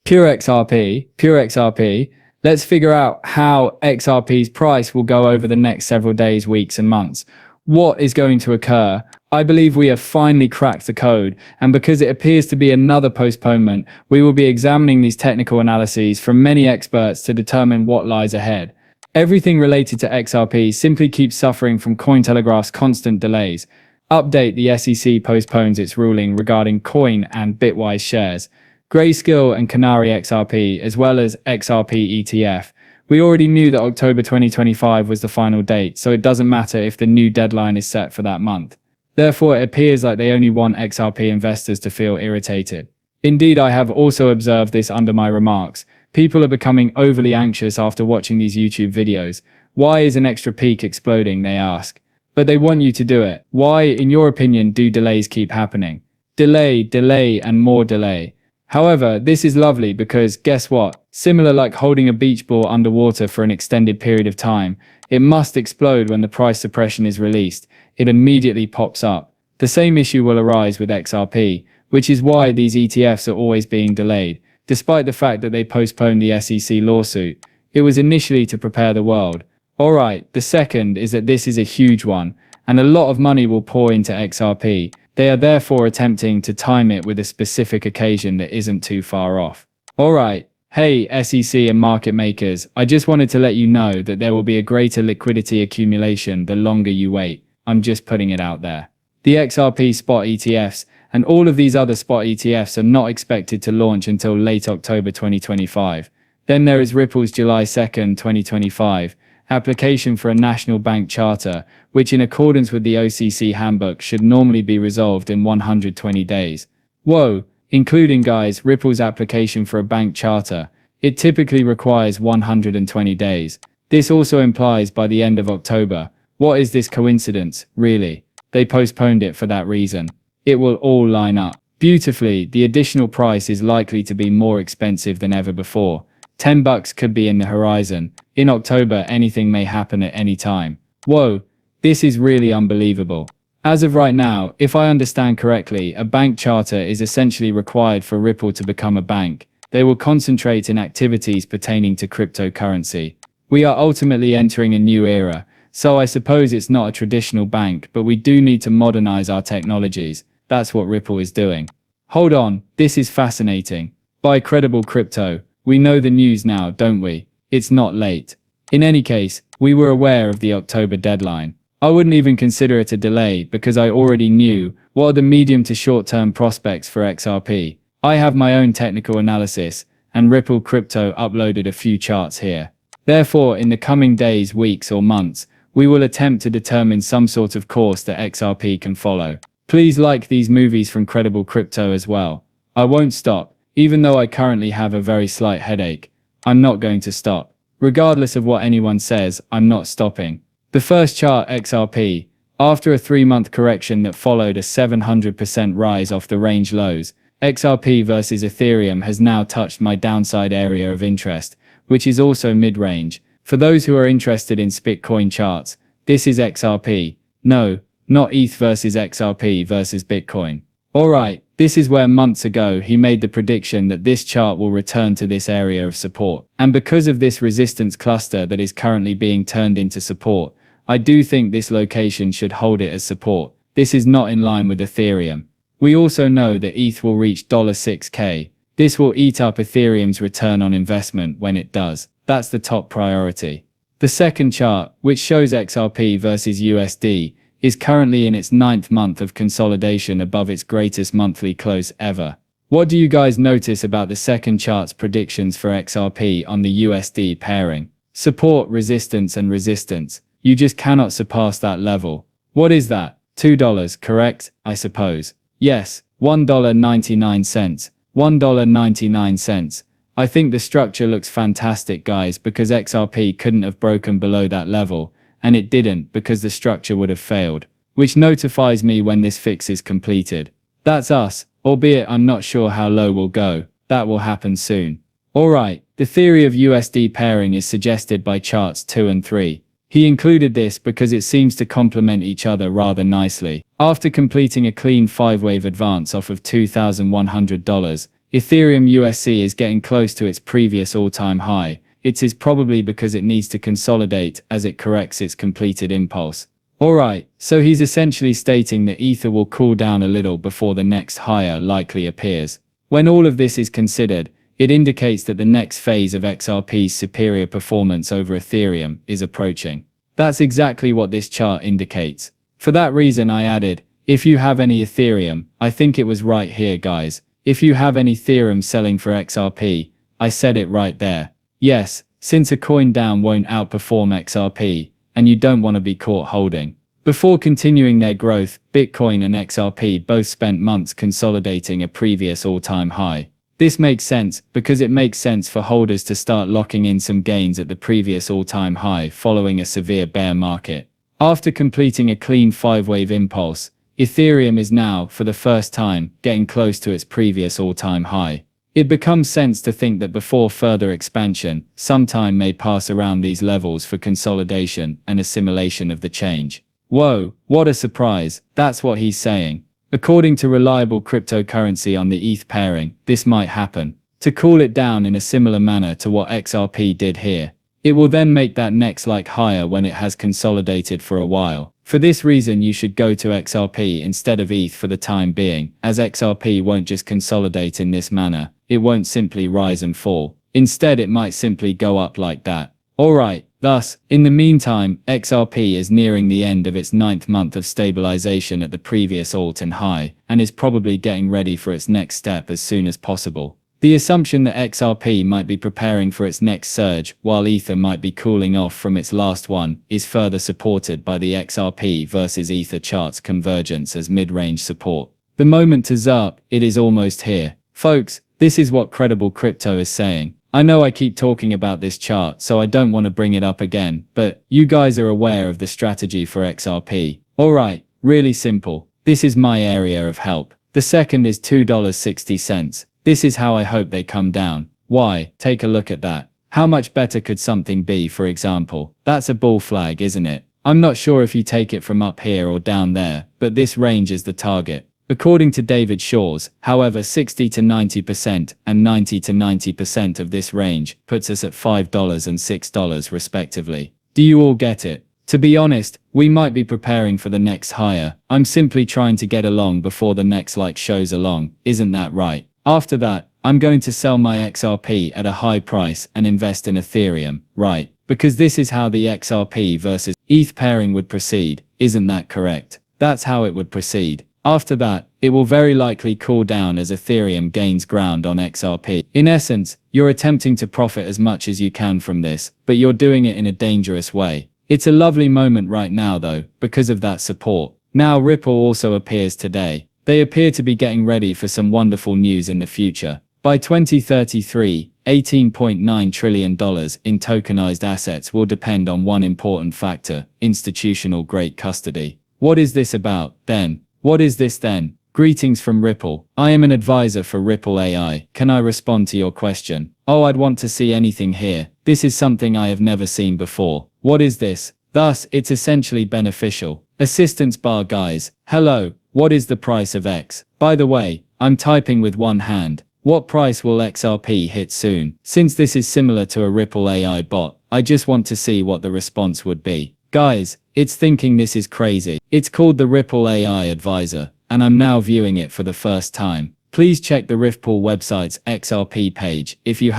Pure XRP. Let's figure out how XRP's price will go over the next several days, weeks, and months. What is going to occur? I believe we have finally cracked the code, and because it appears to be another postponement, we will be examining these technical analyses from many experts to determine what lies ahead. Everything related to XRP simply keeps suffering from Cointelegraph's constant delays. Update: the SEC postpones its ruling regarding Coin and Bitwise shares. Grayscale and Canary XRP, as well as XRP ETF. We already knew that October 2025 was the final date, so it doesn't matter if the new deadline is set for that month. Therefore, it appears like they only want XRP investors to feel irritated. Indeed, I have also observed this under my remarks. People are becoming overly anxious after watching these YouTube videos. Why is an extra peak exploding, they ask. But they want you to do it. Why, in your opinion, do delays keep happening? Delay, and more delay. However, this is lovely because, guess what? Similar like holding a beach ball underwater for an extended period of time, it must explode when the price suppression is released. It immediately pops up. The same issue will arise with XRP, which is why these ETFs are always being delayed, despite the fact that they postponed the SEC lawsuit. It was initially to prepare the world. Alright, the second is that this is a huge one, and a lot of money will pour into XRP. They are therefore attempting to time it with a specific occasion that isn't too far off. Alright, hey SEC and market makers, I just wanted to let you know that there will be a greater liquidity accumulation the longer you wait. I'm just putting it out there. The XRP spot ETFs and all of these other spot ETFs are not expected to launch until late October 2025. Then there is Ripple's July 2nd, 2025. Application for a national bank charter, which in accordance with the OCC handbook should normally be resolved in 120 days. Whoa, including guys, Ripple's application for a bank charter. It typically requires 120 days. This also implies by the end of October. What is this coincidence, really? They postponed it for that reason. It will all line up beautifully. The additional price is likely to be more expensive than ever before. $10 could be in the horizon. In October, anything may happen at any time. Whoa, this is really unbelievable. As of right now, if I understand correctly, a bank charter is essentially required for Ripple to become a bank. They will concentrate in activities pertaining to cryptocurrency. We are ultimately entering a new era, so I suppose it's not a traditional bank, but we do need to modernize our technologies. That's what Ripple is doing. Hold on, this is fascinating. Buy credible crypto. We know the news now, don't we? It's not late. In any case, we were aware of the October deadline. I wouldn't even consider it a delay because I already knew what are the medium to short-term prospects for XRP. I have my own technical analysis, and Ripple Crypto uploaded a few charts here. Therefore, in the coming days, weeks, or months, we will attempt to determine some sort of course that XRP can follow. Please like these movies from Credible Crypto as well. I won't stop. Even though I currently have a very slight headache, I'm not going to stop. Regardless of what anyone says, I'm not stopping. The first chart, XRP. After a 3-month correction that followed a 700% rise off the range lows, XRP versus Ethereum has now touched my downside area of interest, which is also mid-range. For those who are interested in Bitcoin charts, this is XRP. No, not ETH versus XRP versus Bitcoin. Alright, this is where months ago he made the prediction that this chart will return to this area of support. And because of this resistance cluster that is currently being turned into support, I do think this location should hold it as support. This is not in line with Ethereum. We also know that ETH will reach $6K. This will eat up Ethereum's return on investment when it does. That's the top priority. The second chart, which shows XRP versus USD, is currently in its 9th month of consolidation above its greatest monthly close ever. What do you guys notice about the second chart's predictions for XRP on the USD pairing? Support, resistance, and resistance. You just cannot surpass that level. What is that? $2, correct? I suppose. Yes, $1.99. $1.99. I think the structure looks fantastic, guys, because XRP couldn't have broken below that level. And it didn't because the structure would have failed, which notifies me when this fix is completed. That's us, albeit I'm not sure how low we'll go. That will happen soon. Alright, the theory of USD pairing is suggested by charts 2 and 3. He included this because it seems to complement each other rather nicely. After completing a clean 5-wave advance off of $2,100, Ethereum USD is getting close to its previous all-time high. It is probably because it needs to consolidate as it corrects its completed impulse. Alright, so he's essentially stating that Ether will cool down a little before the next higher likely appears. When all of this is considered, it indicates that the next phase of XRP's superior performance over Ethereum is approaching. That's exactly what this chart indicates. For that reason I added, if you have any Ethereum, I think it was right here guys. If you have any Ethereum selling for XRP, I said it right there. Yes, since a coin down won't outperform XRP, and you don't want to be caught holding. Before continuing their growth, Bitcoin and XRP both spent months consolidating a previous all-time high. This makes sense because it makes sense for holders to start locking in some gains at the previous all-time high following a severe bear market. After completing a clean 5-wave impulse, Ethereum is now, for the first time, getting close to its previous all-time high. It becomes sense to think that before further expansion, some time may pass around these levels for consolidation and assimilation of the change. Whoa, what a surprise, that's what he's saying. According to reliable cryptocurrency on the ETH pairing, this might happen. To cool it down in a similar manner to what XRP did here. It will then make that next like higher when it has consolidated for a while. For this reason you should go to XRP instead of ETH for the time being, as XRP won't just consolidate in this manner, it won't simply rise and fall. Instead it might simply go up like that. Alright, thus, in the meantime, XRP is nearing the end of its 9th month of stabilization at the previous all-time high, and is probably getting ready for its next step as soon as possible. The assumption that XRP might be preparing for its next surge, while Ether might be cooling off from its last one, is further supported by the XRP versus Ether chart's convergence as mid-range support. The moment to ZARP, it is almost here. Folks, this is what Credible Crypto is saying. I know I keep talking about this chart, so I don't want to bring it up again, but you guys are aware of the strategy for XRP. Alright, really simple. This is my area of help. The second is $2.60. This is how I hope they come down. Why? Take a look at that. How much better could something be, for example? That's a bull flag, isn't it? I'm not sure if you take it from up here or down there, but this range is the target. According to David Shaw's, however, 60 to 90% and 90 to 90% of this range puts us at $5 and $6 respectively. Do you all get it? To be honest, we might be preparing for the next higher. I'm simply trying to get along before the next like shows along, isn't that right? After that, I'm going to sell my XRP at a high price and invest in Ethereum, right? Because this is how the XRP versus ETH pairing would proceed, isn't that correct? That's how it would proceed. After that, it will very likely cool down as Ethereum gains ground on XRP. In essence, you're attempting to profit as much as you can from this, but you're doing it in a dangerous way. It's a lovely moment right now though, because of that support. Now Ripple also appears today. They appear to be getting ready for some wonderful news in the future. By 2033, $18.9 trillion in tokenized assets will depend on one important factor: institutional great custody. What is this about, then? What is this then? Greetings from Ripple. I am an advisor for Ripple AI. Can I respond to your question? Oh, I'd want to see anything here. This is something I have never seen before. What is this? Thus, it's essentially beneficial. Assistance bar guys. Hello. What is the price of X? By the way, I'm typing with one hand. What price will XRP hit soon? Since this is similar to a Ripple AI bot, I just want to see what the response would be. Guys, it's thinking this is crazy. It's called the Ripple AI Advisor, and I'm now viewing it for the first time. Please check the Ripple website's XRP page if you